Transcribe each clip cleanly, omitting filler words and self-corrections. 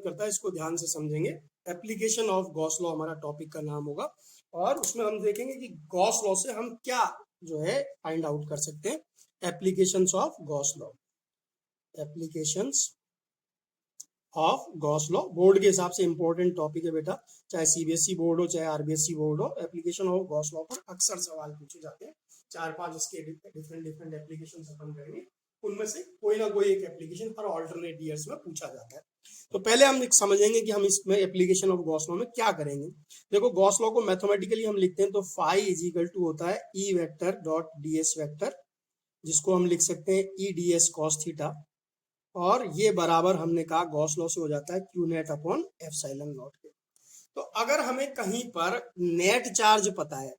करता है, इसको ध्यान से समझेंगे। एप्लीकेशन ऑफ गॉस लॉ हमारा टॉपिक का नाम होगा, और उसमें हम देखेंगे कि गॉस लॉ से हम क्या जो है फाइंड आउट कर सकते हैं। Applications of Gauss law, applications of Gauss law board के हिसाब से इंपॉर्टेंट टॉपिक है बेटा, चाहे सीबीएसई बोर्ड हो चाहे आरबीएसई बोर्ड हो। एप्लीकेशन ऑफ गॉस लॉ पर अक्सर सवाल पूछे जाते हैं, 4-5 इसके डिफरेंट एप्लीकेशन अपन करेंगे, उनमें से कोई ना कोई एक एप्लीकेशन हर ऑल्टरनेट ईयर्स में पूछा जाता है। तो पहले हम समझेंगे कि हम इसमें एप्लीकेशन ऑफ गॉस लॉ में क्या करेंगे। देखो गॉस लॉ को मैथमेटिकली हम लिखते हैं तो फाई इज इक्वल टू होता है E vector dot D S vector, जिसको हम लिख सकते हैं E D S cos theta, और ये बराबर हमने कहा गॉस लॉ से हो जाता है Q net upon epsilon not के। तो अगर हमें कहीं पर नेट चार्ज पता है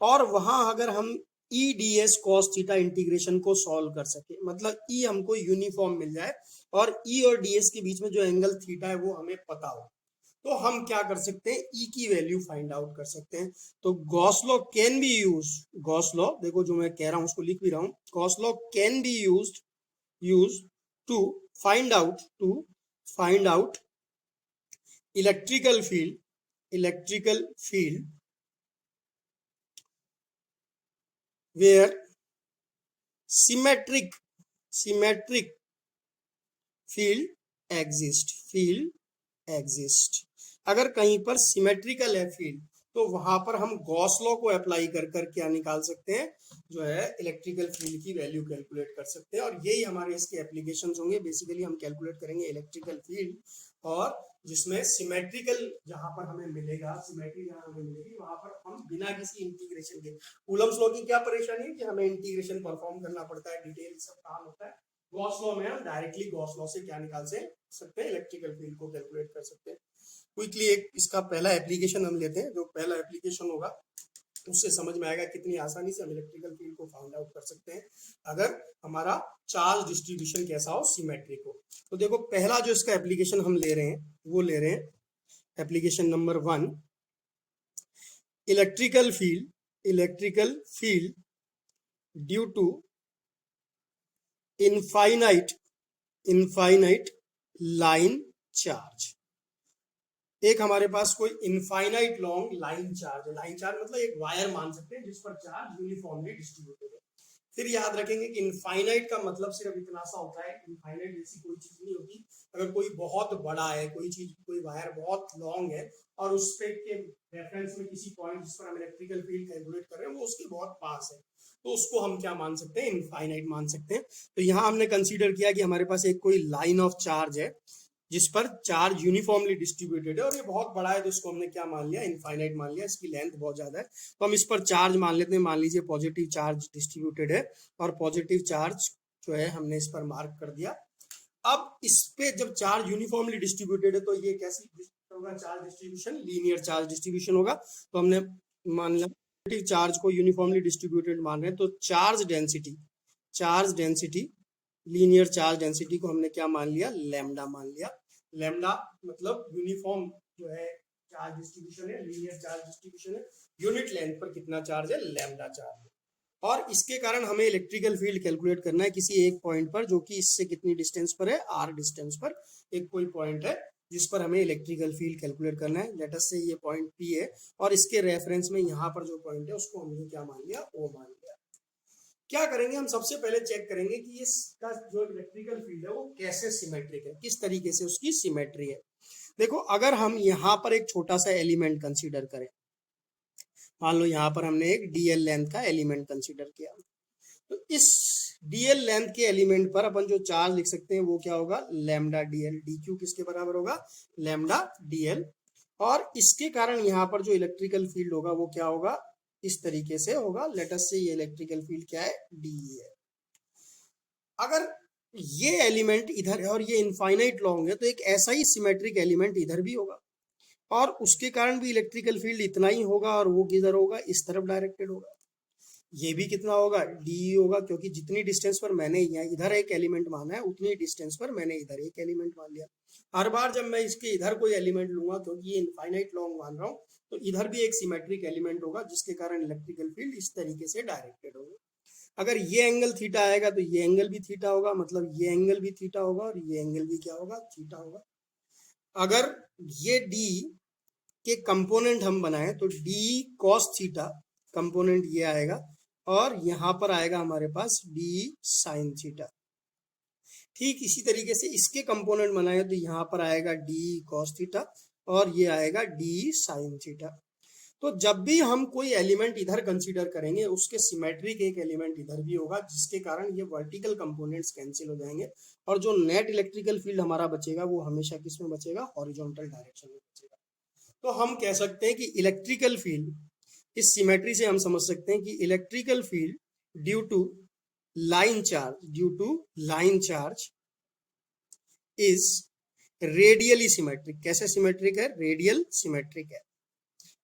और वहां अगर हम E D S cos theta integration को सॉल्व कर सके, मतलब ई हमको यूनिफॉर्म मिल जाए और ई और डी एस के बीच में जो एंगल थीटा है वो हमें पता हो, तो हम क्या कर सकते हैं, ई की वैल्यू फाइंड आउट कर सकते हैं। तो Gauss law can be use, Gauss law देखो जो मैं कह रहा हूं उसको लिख भी रहा हूं, Gauss law can be use to find out electrical field where symmetric field exist। अगर कहीं पर सिमेट्रिकल है फील्ड तो वहां पर हम गॉस लॉ को अप्लाई कर कर क्या निकाल सकते हैं, जो है इलेक्ट्रिकल फील्ड की वैल्यू कैलकुलेट कर सकते हैं। और यही हमारे इसके एप्लीकेशंस होंगे। बेसिकली हम कैलकुलेट करेंगे इलेक्ट्रिकल फील्ड, और जिसमें सिमेट्रिकल जहां पर हमें मिलेगा, सिमेट्री जहां हमें मिलेगी वहां पर हम बिना किसी इंटीग्रेशन के, कूलम्स लॉ की क्या परेशानी है कि हमें इंटीग्रेशन परफॉर्म करना पड़ता है, डिटेल सब काम होता है। गॉस लॉ में हम डायरेक्टली गॉस लॉ से क्या निकाल सकते हैं, इलेक्ट्रिकल फील्ड को कैलकुलेट कर सकते हैं। क्विकली एक इसका पहला एप्लीकेशन हम लेते हैं। जो पहला एप्लीकेशन होगा उससे समझ में आएगा कितनी आसानी से हम इलेक्ट्रिकल फील्ड को फाइंड आउट कर सकते हैं अगर हमारा चार्ज डिस्ट्रीब्यूशन कैसा हो, सिमेट्रिक हो। तो देखो पहला जो इसका एप्लीकेशन हम ले रहे हैं वो ले रहे हैं application number 1, electrical field due to infinite line charge. एक हमारे पास कोई इनफाइनाइट लॉन्ग लाइन चार्ज है, लाइन चार्ज मतलब एक वायर मान सकते हैं जिस पर चार्ज यूनिफॉर्मली डिस्ट्रीब्यूटेड है। फिर याद रखेंगे कि इनफाइनाइट का मतलब सिर्फ इतना सा होता है, इनफाइनाइट जैसी कोई चीज नहीं होती। अगर कोई बहुत बड़ा है, कोई वायर बहुत लॉन्ग है और उस पे के रेफरेंस में किसी पॉइंट जिस पर हम इलेक्ट्रिकल फील्ड कैलकुलेट कर रहे हैं वो उसके बहुत पास है, तो उसको हम क्या मान सकते हैं, इनफाइनाइट मान सकते हैं। तो यहाँ हमने कंसीडर किया कि हमारे पास एक कोई लाइन ऑफ चार्ज है जिस पर चार्ज यूनिफॉर्मली डिस्ट्रीब्यूटेड है और ये बहुत बड़ा है, तो इसको हमने क्या मान लिया, इनफाइनाइट मान लिया। इसकी लेंथ बहुत ज्यादा है तो हम इस पर चार्ज मान लेते हैं। मान लीजिए पॉजिटिव चार्ज डिस्ट्रीब्यूटेड है और पॉजिटिव चार्ज जो है हमने इस पर मार्क कर दिया। अब इस पे जब चार्ज यूनिफॉर्मली डिस्ट्रीब्यूटेड है तो ये कैसी होगा, charge distribution, linear charge distribution होगा। तो हमने मान लिया पॉजिटिव चार्ज को यूनिफॉर्मली डिस्ट्रीब्यूटेड मान रहे हैं, तो charge density linear charge density को हमने क्या मान लिया, लैम्डा मान लिया। लैम्डा मतलब यूनिफॉर्म जो है चार्ज डिस्ट्रीब्यूशन है, लीनियर चार्ज डिस्ट्रीब्यूशन है, यूनिट लेंथ पर कितना चार्ज है, लैम्डा चार्ज है। और इसके कारण हमें इलेक्ट्रिकल फील्ड कैलकुलेट करना है किसी एक पॉइंट पर, जो कि इससे कितनी डिस्टेंस पर है, आर डिस्टेंस पर एक कोई पॉइंट है जिस पर हमें इलेक्ट्रिकल फील्ड कैलकुलेट करना है। लेट अस से ये पॉइंट पी है और इसके रेफरेंस में यहाँ पर जो पॉइंट है उसको हमने क्या मान लिया, ओ मान लिया। क्या करेंगे हम, सबसे पहले चेक करेंगे कि इसका जो इलेक्ट्रिकल फील्ड है वो कैसे सिमेट्रिक है, किस तरीके से उसकी सिमेट्री है। देखो अगर हम यहाँ पर एक छोटा सा एलिमेंट कंसीडर करें, मान लो यहाँ पर हमने एक डीएल लेंथ का एलिमेंट कंसीडर किया, तो इस डीएल लेंथ के एलिमेंट पर अपन जो चार्ज लिख सकते हैं वो क्या होगा, लैम्डा डीएल। डी क्यू किसके बराबर होगा, लैम्डा डीएल। और इसके कारण यहाँ पर जो इलेक्ट्रिकल फील्ड होगा वो क्या होगा, इस तरीके से होगा। लेट अस से ये इलेक्ट्रिकल फील्ड क्या है, डी है। अगर ये एलिमेंट इधर है और ये इनफाइनाइट लॉन्ग है तो एक ऐसा ही सिमेट्रिक एलिमेंट इधर भी होगा और उसके कारण भी इलेक्ट्रिकल फील्ड इतना ही होगा और वो किधर होगा, इस तरफ डायरेक्टेड होगा। ये भी कितना होगा, डी होगा, क्योंकि जितनी डिस्टेंस पर मैंने इधर एक एलिमेंट माना है उतनी डिस्टेंस पर मैंने इधर एक एलिमेंट मान लिया। हर बार जब मैं इसके इधर कोई एलिमेंट लूंगा, क्योंकि ये इनफाइनाइट लॉन्ग मान रहा हूँ, तो इधर भी एक सिमेट्रिक एलिमेंट होगा जिसके कारण इलेक्ट्रिकल फील्ड इस तरीके से डायरेक्टेड होगा। अगर ये एंगल थीटा आएगा तो ये एंगल भी थीटा होगा, मतलब ये एंगल भी थीटा होगा और ये एंगल भी क्या होगा, थीटा होगा। अगर ये डी के कंपोनेंट हम बनाए तो डी कॉस थीटा कंपोनेंट ये आएगा और यहां पर आएगा हमारे पास डी साइन थीटा। ठीक इसी तरीके से इसके कंपोनेंट बनाए तो यहाँ पर आएगा डी कॉस थीटा और ये आएगा डी साइन थीटा। तो जब भी हम कोई एलिमेंट इधर कंसीडर करेंगे उसके सिमेट्रिक एक एलिमेंट इधर भी होगा, जिसके कारण ये वर्टिकल कंपोनेंट्स कैंसिल हो जाएंगे और जो नेट इलेक्ट्रिकल फील्ड हमारा बचेगा वो हमेशा किस में बचेगा, हॉरिजॉन्टल डायरेक्शन में बचेगा। तो हम कह सकते हैं कि इलेक्ट्रिकल फील्ड, इस सिमेट्री से हम समझ सकते हैं कि electrical field due to line charge is radially symmetric. कैसे सिमेट्रिक है? रेडियल सिमेट्रिक है।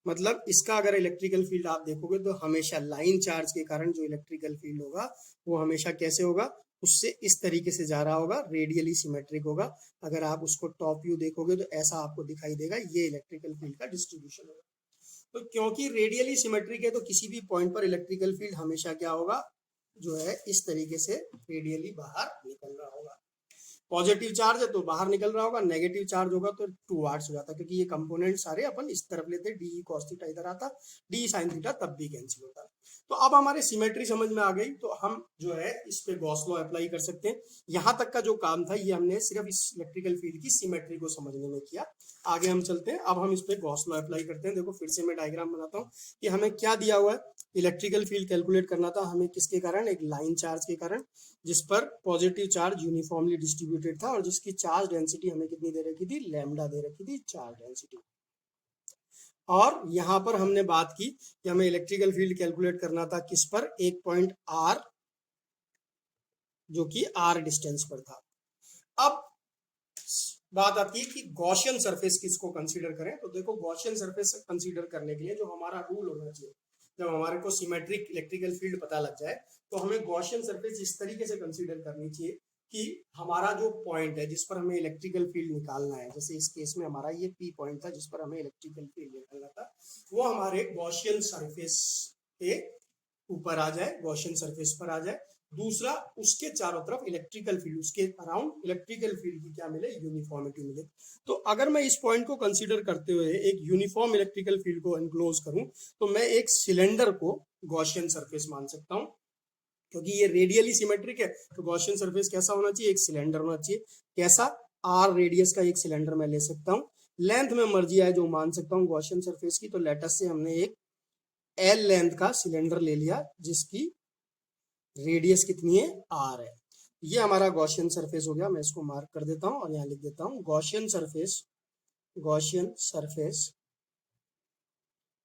मतलब इसका अगर इलेक्ट्रिकल फील्ड आप देखोगे तो हमेशा लाइन चार्ज के कारण जो इलेक्ट्रिकल फील्ड होगा वो हमेशा कैसे होगा, उससे इस तरीके से जा रहा होगा, रेडियली सिमेट्रिक होगा। अगर आप उसको टॉप व्यू देखोगे तो ऐसा आपको दिखाई देगा, ये इलेक्ट्रिकल फील्ड का डिस्ट्रीब्यूशन होगा। तो क्योंकि रेडियली सिमेट्रिक है तो किसी भी पॉइंट पर इलेक्ट्रिकल फील्ड हमेशा क्या होगा, जो है इस तरीके से रेडियली बाहर निकल रहा होगा। पॉजिटिव चार्ज है तो बाहर निकल रहा होगा, नेगेटिव चार्ज होगा तो टूवर्ड्स हो जाता, क्योंकि ये कंपोनेंट सारे अपन इस तरफ लेते, डी कॉस थीटा इधर आता, डी साइन थीटा तब भी कैंसिल होता। तो अब हमारे सिमेट्री समझ में आ गई, तो हम जो है इस पे गॉस लॉ अप्लाई कर सकते हैं। यहाँ तक का जो काम था ये हमने सिर्फ इस इलेक्ट्रिकल फील्ड की सिमेट्री को समझने में किया। आगे हम चलते हैं, अब हम इस पे गॉस लॉ अप्लाई करते हैं। देखो फिर से मैं डायग्राम बनाता हूँ कि हमें क्या दिया हुआ है, इलेक्ट्रिकल फील्ड कैलकुलेट करना था हमें किसके कारण, एक लाइन चार्ज के कारण, जिस पर पॉजिटिव चार्ज यूनिफॉर्मली डिस्ट्रीब्यूटेड था और जिसकी चार्ज डेंसिटी हमें कितनी दे रखी थी, लैम्डा दे रखी थी चार्ज डेंसिटी। और यहां पर हमने बात की कि हमें इलेक्ट्रिकल फील्ड कैलकुलेट करना था किस पर, एक पॉइंट आर जो कि आर डिस्टेंस पर था। अब बात आती है कि गॉसियन सरफेस किसको कंसीडर करें। तो देखो गॉसियन सरफेस कंसीडर करने के लिए जो हमारा रूल होना चाहिए, जब हमारे को सिमेट्रिक इलेक्ट्रिकल फील्ड पता लग जाए तो हमें गॉसियन सरफेस इस तरीके से कंसीडर करनी चाहिए कि हमारा जो पॉइंट है जिस पर हमें इलेक्ट्रिकल फील्ड निकालना है, जैसे इस केस में हमारा ये पी पॉइंट था जिस पर हमें इलेक्ट्रिकल फील्ड निकालना था, वो हमारे गॉसियन सरफेस के ऊपर आ जाए, गॉसियन सरफेस पर आ जाए। दूसरा, उसके चारों तरफ इलेक्ट्रिकल फील्ड, उसके अराउंड इलेक्ट्रिकल फील्ड की क्या मिले, यूनिफॉर्मिटी मिले। तो अगर मैं इस पॉइंट को कंसीडर करते हुए एक यूनिफॉर्म इलेक्ट्रिकल फील्ड को एनक्लोज करूं तो मैं एक सिलेंडर को गॉसियन सरफेस मान सकता हूं, क्योंकि ये रेडियली सिमेट्रिक है। तो गॉसियन सरफेस कैसा होना चाहिए, एक सिलेंडर होना चाहिए। कैसा, आर रेडियस का एक सिलेंडर मैं ले सकता हूँ। लेंथ में मर्जी आए जो मान सकता हूँ गॉसियन सरफेस की। तो लेटस से हमने एक एल लेंथ का सिलेंडर ले लिया जिसकी रेडियस कितनी है, आर है। ये हमारा गॉसियन सरफेस हो गया। मैं इसको मार्क कर देता हूं और यहाँ लिख देता हूं Gaussian surface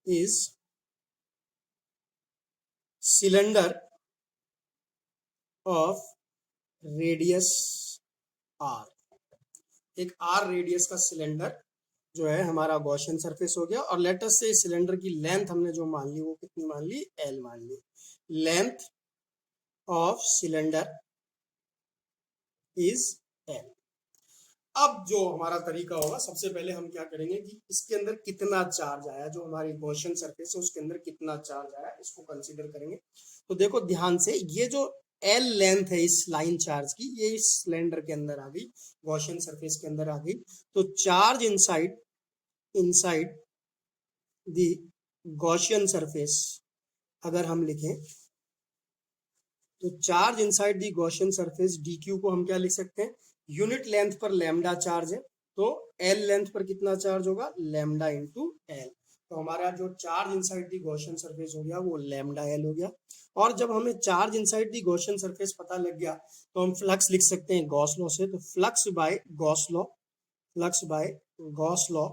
is cylinder of radius R. एक आर रेडियस का सिलेंडर जो है हमारा गॉसियन सरफेस हो गया। और लेटस से इस सिलेंडर की लेंथ हमने जो मान ली वो कितनी मान ली, एल मान ली। Length of cylinder is L. अब जो हमारा तरीका होगा, सबसे पहले हम क्या करेंगे कि इसके अंदर कितना चार्ज आया, जो हमारी गॉसियन सरफेस है उसके अंदर कितना चार्ज आया इसको कंसीडर करेंगे। तो देखो ध्यान से, ये जो एल लेंथ है इस लाइन चार्ज की, ये इस सिलेंडर के अंदर आ गई, गॉसियन सरफेस के अंदर आ गई। तो charge inside the Gaussian surface अगर हम लिखें तो charge inside the Gaussian surface D Q को हम क्या लिख सकते हैं, यूनिट लेंथ पर लैम्डा चार्ज है तो एल लेंथ पर कितना चार्ज होगा, लैम्डा इंटू एल। तो हमारा जो charge inside the Gaussian surface हो गया वो लैम्डा एल हो गया। और जब हमें charge inside the Gaussian surface पता लग गया तो हम फ्लक्स लिख सकते हैं गॉस लॉ से। तो फ्लक्स बाय गॉस लॉ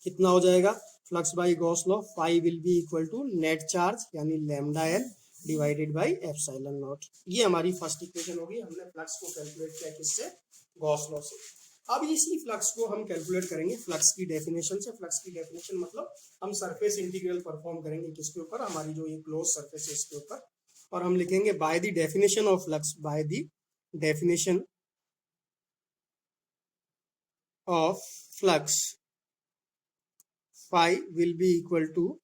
कितना हो जाएगा, flux by Gauss law phi will be equal to net charge यानी lambda L divided by epsilon naught. ये हमारी फर्स्ट इक्वेशन होगी। हमने फ्लक्स को कैलकुलेट किया किससे, गॉस लॉ से। अब इसी फ्लक्स को हम कैलकुलेट करेंगे फ्लक्स की डेफिनेशन से। फ्लक्स की डेफिनेशन मतलब हम सरफेस इंटीग्रल परफॉर्म करेंगे किसके ऊपर, हमारी जो ये क्लोज सरफेस है इसके ऊपर। और हम लिखेंगे by the definition of flux, by the definition of flux phi will be equal to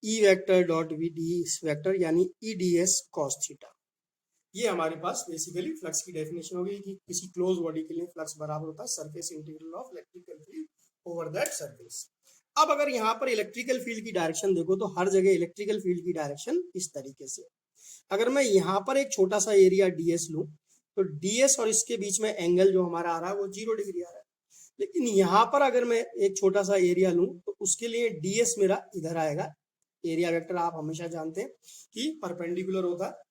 E vector dot V ds vector यानी E ds cos theta। ये हमारे पास बेसिकली फ्लक्स की डेफिनेशन होगी कि किसी क्लोज बॉडी के लिए फ्लक्स बराबर होता है surface integral of electrical field over that surface. अब अगर यहाँ पर इलेक्ट्रिकल फील्ड की डायरेक्शन देखो तो हर जगह इलेक्ट्रिकल फील्ड की डायरेक्शन इस तरीके से, अगर मैं यहाँ पर एक छोटा सा एरिया ds लूं तो ds और इसके बीच में एंगल जो हमारा आ रहा है वो 0 डिग्री आ रहा है। लेकिन यहाँ पर अगर मैं एक छोटा सा एरिया लूं तो उसके लिए ds मेरा इधर आएगा। एरिया वेक्टर आप हमेशा जानते हैं कि परपेंडिकुलर होता है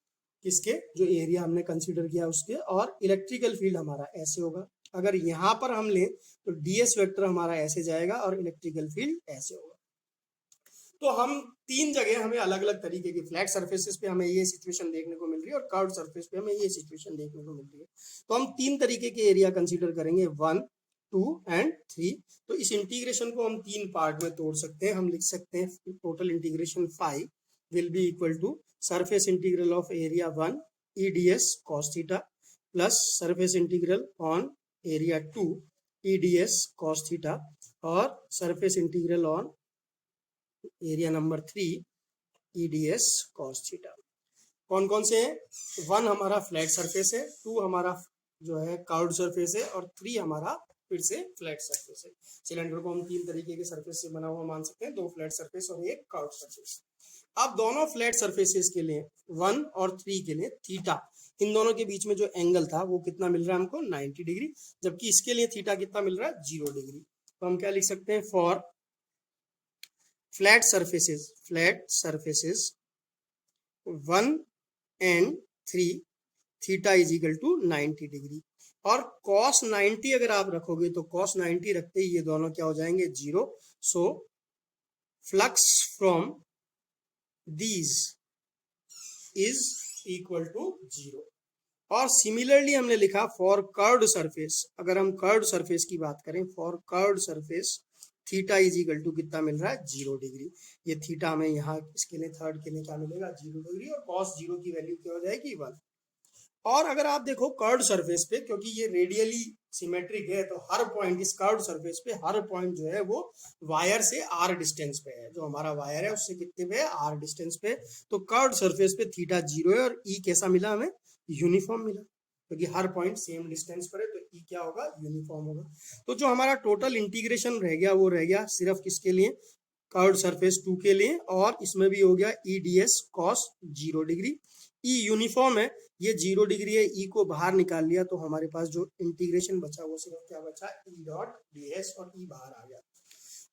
किसके, जो एरिया हमने कंसीडर किया उसके, और इलेक्ट्रिकल फील्ड हमारा ऐसे होगा। अगर यहाँ पर हम लें तो ds वेक्टर हमारा ऐसे जाएगा और इलेक्ट्रिकल फील्ड ऐसे होगा। तो हम तीन जगह हमें अलग अलग तरीके की फ्लैट सरफेसेस पे हमें ये सिचुएशन देखने को मिल रही है और कर्व्ड सरफेस पे हमें ये सिचुएशन देखने को मिल रही है। तो हम तीन तरीके के एरिया कंसीडर करेंगे 1, 2 एंड 3। तो इस इंटीग्रेशन को हम तीन पार्ट में तोड़ सकते हैं। हम लिख सकते हैं total integration 5 will be equal to surface integral of area 1 EDS cos theta plus surface integral on area 2 EDS cos theta और surface integral on area number 3 EDS cos theta. कौन कौन से हैं? 1 हमारा फ्लैट सरफेस है, 2 हमारा जो है कर्व्ड सरफेस है और 3 हमारा फिर से फ्लैट सरफेस है। सिलेंडर को हम तीन तरीके के सरफेस से बना हुआ मान सकते हैं, 2 फ्लैट सरफेस और एक कर्व्ड सरफेस। अब दोनों फ्लैट सरफेसेस के लिए 1 और 3 के लिए थीटा, इन दोनों के बीच में जो एंगल था वो कितना मिल रहा है हमको 90 डिग्री, जबकि इसके लिए थीटा कितना मिल रहा है 0 डिग्री। तो हम क्या लिख सकते हैं, for flat surfaces 1 and 3 theta is equal to 90 degree. और cos 90 अगर आप रखोगे तो cos 90 रखते ही ये दोनों क्या हो जाएंगे 0। So flux from these is equal to 0। और सिमिलरली हमने लिखा फॉर कर्व्ड सरफेस, अगर हम कर्व्ड सरफेस की बात करें, for curved surface theta is equal to कितना मिल रहा है 0 डिग्री। ये थीटा हमें यहाँ इसके लिए थर्ड के लिए क्या मिलेगा 0 डिग्री और cos 0 की वैल्यू क्या हो जाएगी 1। और अगर आप देखो कर्व्ड सरफेस पे, क्योंकि ये रेडियली सिमेट्रिक है तो हर पॉइंट इस कर्व्ड सरफेस पे हर पॉइंट जो है वो वायर से r डिस्टेंस पे है। जो हमारा वायर है उससे कितने पे है r डिस्टेंस पे। तो कर्व्ड सरफेस पे थीटा 0 है और e कैसा मिला हमें यूनिफॉर्म मिला, क्योंकि हर पॉइंट सेम डिस्टेंस पर है तो e क्या होगा यूनिफॉर्म होगा। तो जो हमारा टोटल इंटीग्रेशन रह गया वो रह गया सिर्फ किसके लिए, कर्व्ड सरफेस 2 के लिए, और इसमें भी हो गया EDS cos 0 डिग्री। ई यूनिफॉर्म है, ये 0 डिग्री है, ई को बाहर निकाल लिया तो हमारे पास जो इंटीग्रेशन बचा वो सिर्फ क्या बचा ई डॉट ds और ई बाहर आ गया।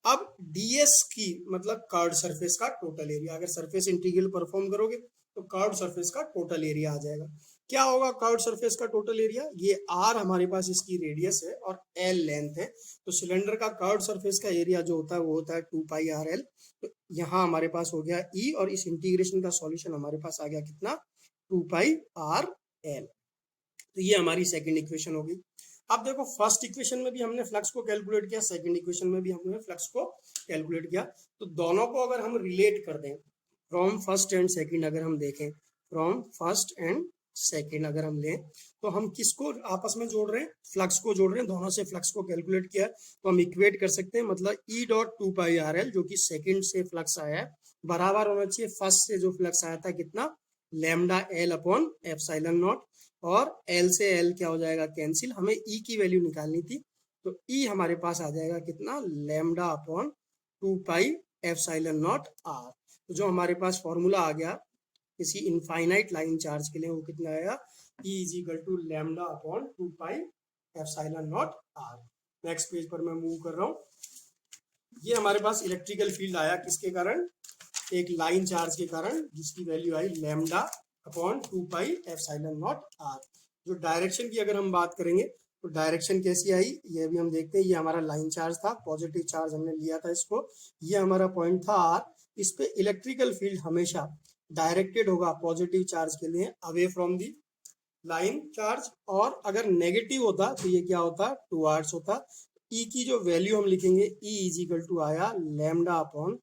अब ds की मतलब कर्व्ड सरफेस का टोटल एरिया, अगर सरफेस इंटीग्रल परफॉर्म करोगे तो कर्व्ड सरफेस का टोटल एरिया आ जाएगा। क्या होगा कर्व्ड सरफेस का टोटल एरिया, ये r हमारे पास इसकी रेडियस है और l लेंथ है। तो सिलेंडर का कर्व्ड सरफेस का एरिया जो होता है वो होता है 2 पाई RL। तो यहाँ हमारे पास हो गया e और इस इंटीग्रेशन का सॉल्यूशन हमारे पास आ गया कितना 2 पाई RL। तो ये हमारी सेकंड इक्वेशन होगी। अब देखो फर्स्ट इक्वेशन में भी हमने फ्लक्स को कैलकुलेट किया, सेकंड इक्वेशन में भी हमने फ्लक्स को कैलकुलेट किया। तो दोनों को अगर हम रिलेट कर दें फ्रॉम फर्स्ट एंड सेकंड, अगर हम देखें फ्रॉम फर्स्ट एंड सेकंड अगर हम लें तो हम किसको आपस में जोड़ रहे हैं, फ्लक्स को जोड़ रहे हैं। दोनों से फ्लक्स को कैलकुलेट किया तो हम इक्वेट कर सकते हैं, मतलब ई डॉट 2 पाई RL जो कि सेकंड से फ्लक्स आया है बराबर होना चाहिए फर्स्ट से जो फ्लक्स आया था कितना lambda L upon epsilon not, और L से L क्या हो जाएगा कैंसिल, हमें E की वैल्यू निकालनी थी तो E हमारे पास आ जाएगा कितना lambda upon 2 pi epsilon naught R। तो जो हमारे पास फॉर्मूला आ गया किसी इनफाइनाइट लाइन चार्ज के लिए वो कितना आएगा E is equal to lambda upon 2 pi epsilon naught R। Next page पर मैं मूव कर रहा हूँ। ये हमारे पास इलेक्ट्रिकल फील्ड आया किसके कारण, एक लाइन चार्ज के कारण, जिसकी वैल्यू आई lambda upon 2 pi epsilon naught R। जो डायरेक्शन की अगर हम बात करेंगे तो डायरेक्शन कैसी आई ये भी हम देखते हैं। ये हमारा लाइन चार्ज था, पॉजिटिव चार्ज हमने लिया था इसको, ये हमारा पॉइंट था R। इस पे इलेक्ट्रिकल फील्ड हमेशा डायरेक्टेड होगा पॉजिटिव चार्ज के लिए away from the line charge, और अगर नेगेटिव होता तो ये क्या होता टुवर्ड्स होता। E की जो वैल्यू हम लिखेंगे E इज इक्वल टू आया lambda upon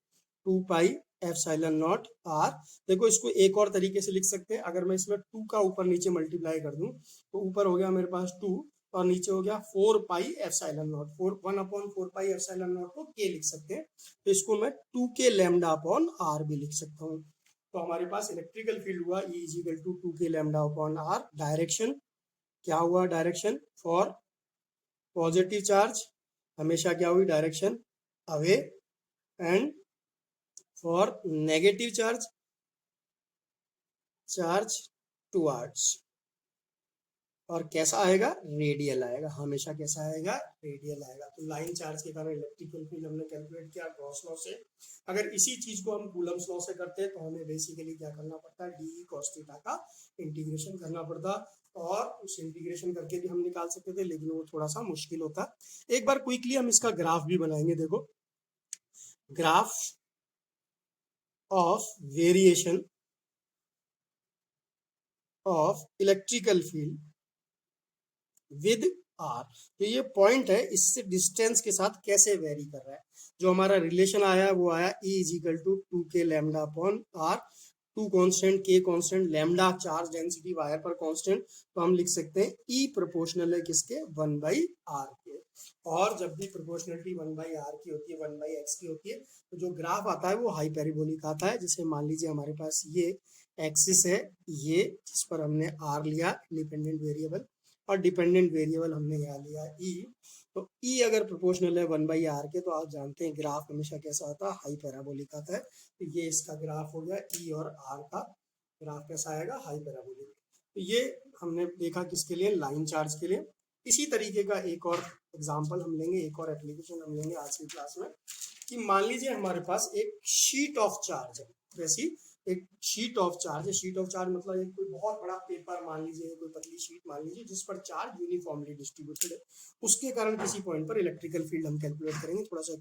2 pi epsilon naught R। देखो इसको एक और तरीके से लिख सकते हैं, अगर मैं इसमें 2 का ऊपर नीचे मल्टीप्लाई कर दूं तो ऊपर हो गया मेरे पास 2 और नीचे हो गया 4 पाई epsilon not, 1 upon 4 pi epsilon not को K लिख सकते हैं। तो इसको मैं 2K लैम्डा अपॉन R भी लिख सकता हूँ। तो हमारे पास इलेक्ट्रिकल फील्ड हुआ E is equal to 2k lambda upon r। Direction क्या हुआ, डायरेक्शन फॉर पॉजिटिव चार्ज हमेशा क्या हुई, direction away, and for negative charge towards. और कैसा आएगा, रेडियल आएगा, हमेशा कैसा आएगा, रेडियल आएगा। तो लाइन चार्ज के कारण इलेक्ट्रिकल फील्ड हमने कैलकुलेट किया गॉस लॉ से। अगर इसी चीज को हम कूलम्स लॉ से करते हैं तो हमें बेसिकली क्या करना पड़ता है, डी कॉस थीटा का इंटीग्रेशन करना पड़ता, और उस इंटीग्रेशन करके भी हम निकाल सकते थे, लेकिन वो थोड़ा सा मुश्किल होता। एक बार क्विकली हम इसका ग्राफ भी बनाएंगे। देखो, graph of variation of electrical field with R. तो ये पॉइंट है, इससे डिस्टेंस के साथ कैसे वेरी कर रहा है। जो हमारा रिलेशन आया वो आया E is equal to 2k lambda upon r। Two constant, k constant, lambda charge density wire पर कांस्टेंट, तो हम लिख सकते हैं E प्रोपोर्शनल है किसके, 1/r के। और जब भी प्रोपोर्शनलिटी 1/r की होती है, 1/x की होती है, तो जो ग्राफ आता है वो हाइपरबोलिक आता है। जैसे मान लीजिए हमारे पास ये एक्सिस है, ये जिस पर हमने r लिया इंडिपेंडेंट वेरिएबल, और डिपेंडेंट वेरिएबल हमने यहाँ लिया E। तो E अगर प्रोपोर्शनल है 1/r के, तो आप जानते हैं ग्राफ हमेशा कैसा होता है, हाई पैराबोलिक आता है। तो ये इसका ग्राफ हो गया, E और R का ग्राफ कैसा आएगा, हाई पैराबोलिक। तो ये हमने देखा किसके लिए, लाइन चार्ज के लिए। इसी तरीके का एक और एग्जाम्पल हम लेंगे, एक और एप्लीकेशन हम लेंगे आज की क्लास में, कि मान लीजिए हमारे पास एक शीट ऑफ चार्ज है। वैसी एक शीट ऑफ चार्ज है। शीट ऑफ चार्ज मतलब एक कोई बहुत बड़ा पेपर मान लीजिए, कोई पतली शीट मान लीजिए, जिस पर चार्ज यूनिफॉर्मली डिस्ट्रीब्यूटेड है। उसके कारण किसी पॉइंट पर इलेक्ट्रिकल फील्ड हम कैलकुलेट करेंगे। थोड़ा सा